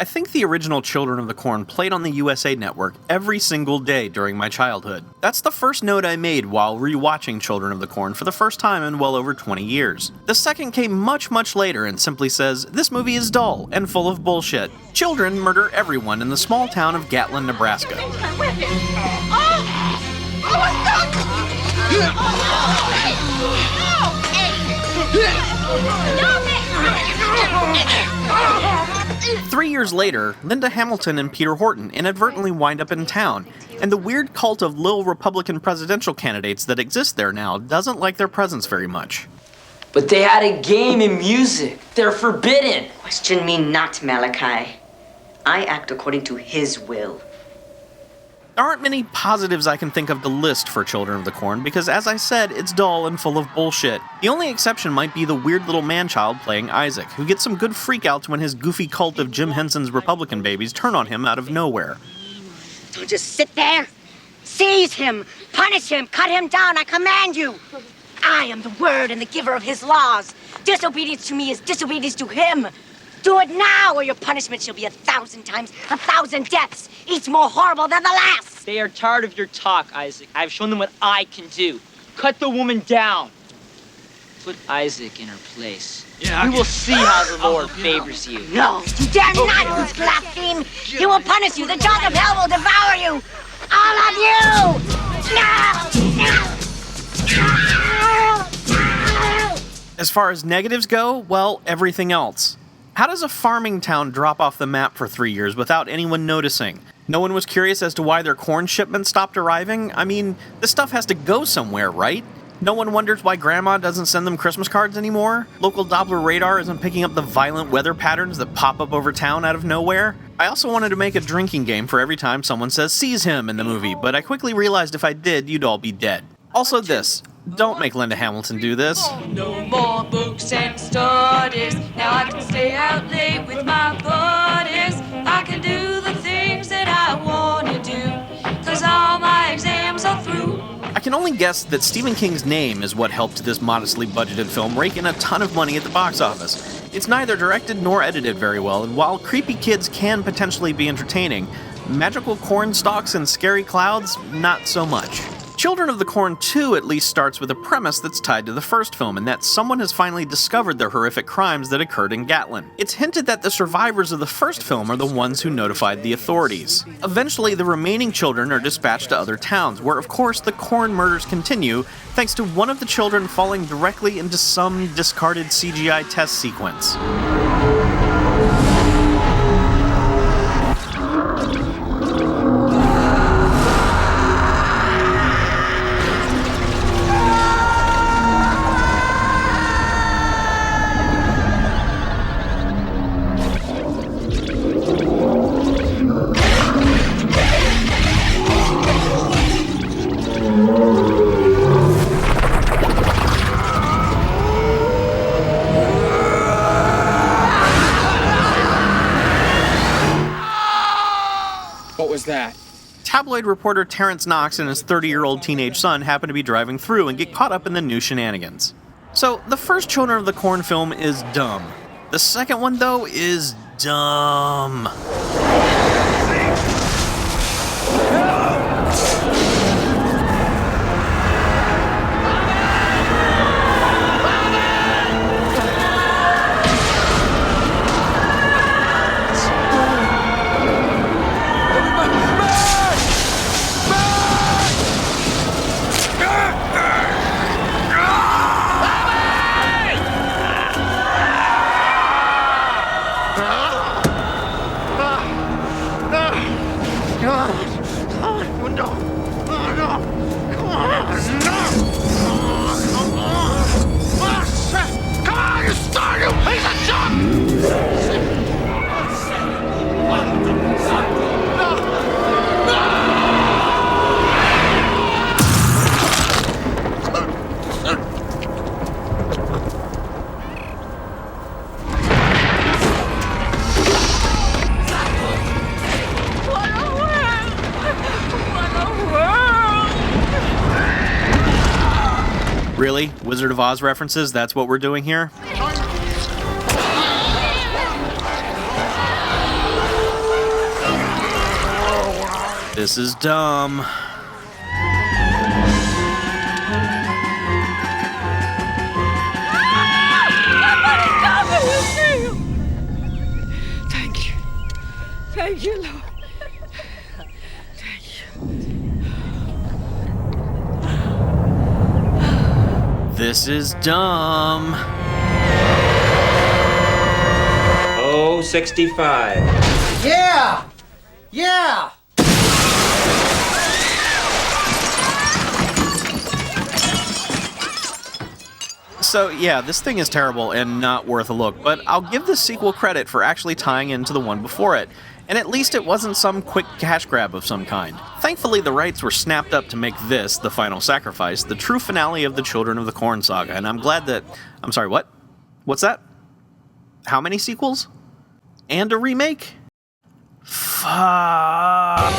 I think the original Children of the Corn played on the USA Network every single day during my childhood. That's the first note I made while rewatching Children of the Corn for the first time in well over 20 years. The second came much later and simply says, "This movie is dull and full of bullshit. Children murder everyone in the small town of Gatlin, Nebraska." Three years later, Linda Hamilton and Peter Horton inadvertently wind up in town, and the weird cult of lil Republican presidential candidates that exists there now doesn't like their presence very much. But they had a game in music. They're forbidden. Question me not, Malachi. I act according to his will. There aren't many positives I can think of to list for Children of the Corn because, as I said, it's dull and full of bullshit. The only exception might be the weird little man-child playing Isaac, who gets some good freakouts when his goofy cult of Jim Henson's Republican babies turn on him out of nowhere. Don't just sit there. Seize him, punish him, cut him down, I command you. I am the word and the giver of his laws. Disobedience to me is disobedience to him. Do it now, or your punishment shall be 1,000 times 1,000 deaths, each more horrible than the last. They are tired of your talk, Isaac. I've shown them what I can do. Cut the woman down. Put Isaac in her place. Yeah, you will see how the Lord favors you. No, you dare not use blaspheme. He will punish you. The jaws of hell will devour you. All of you. As far as negatives go, well, everything else. How does a farming town drop off the map for 3 years without anyone noticing? No one was curious as to why their corn shipment stopped arriving? I mean, this stuff has to go somewhere, right? No one wonders why Grandma doesn't send them Christmas cards anymore? Local Doppler radar isn't picking up the violent weather patterns that pop up over town out of nowhere? I also wanted to make a drinking game for every time someone says "seize him" in the movie, but I quickly realized if I did, you'd all be dead. Also this, don't make Linda Hamilton do this. No more books and studies. Now I can stay out late with my buddies. I can do the things that I want to do, 'cause all my exams are through. I can only guess that Stephen King's name is what helped this modestly budgeted film rake in a ton of money at the box office. It's neither directed nor edited very well, and while creepy kids can potentially be entertaining, magical corn stalks and scary clouds, not so much. Children of the Corn 2 at least starts with a premise that's tied to the first film, and that someone has finally discovered the horrific crimes that occurred in Gatlin. It's hinted that the survivors of the first film are the ones who notified the authorities. Eventually, the remaining children are dispatched to other towns, where of course the corn murders continue, thanks to one of the children falling directly into some discarded CGI test sequence. That? Tabloid reporter Terrence Knox and his 30-year-old teenage son happen to be driving through and get caught up in the new shenanigans. So, the first Children of the Corn film is dumb. The second one, though, is dumb. Really? Wizard of Oz references? That's what we're doing here? This is dumb. Thank you. Thank you, Lord. Thank you. This is dumb. 065. Yeah! Yeah! So yeah, this thing is terrible and not worth a look, but I'll give the sequel credit for actually tying into the one before it, and at least it wasn't some quick cash grab of some kind. Thankfully, the rights were snapped up to make this, The Final Sacrifice, the true finale of the Children of the Corn saga, and I'm glad that... I'm sorry, what? What's that? How many sequels? And a remake? Fuck.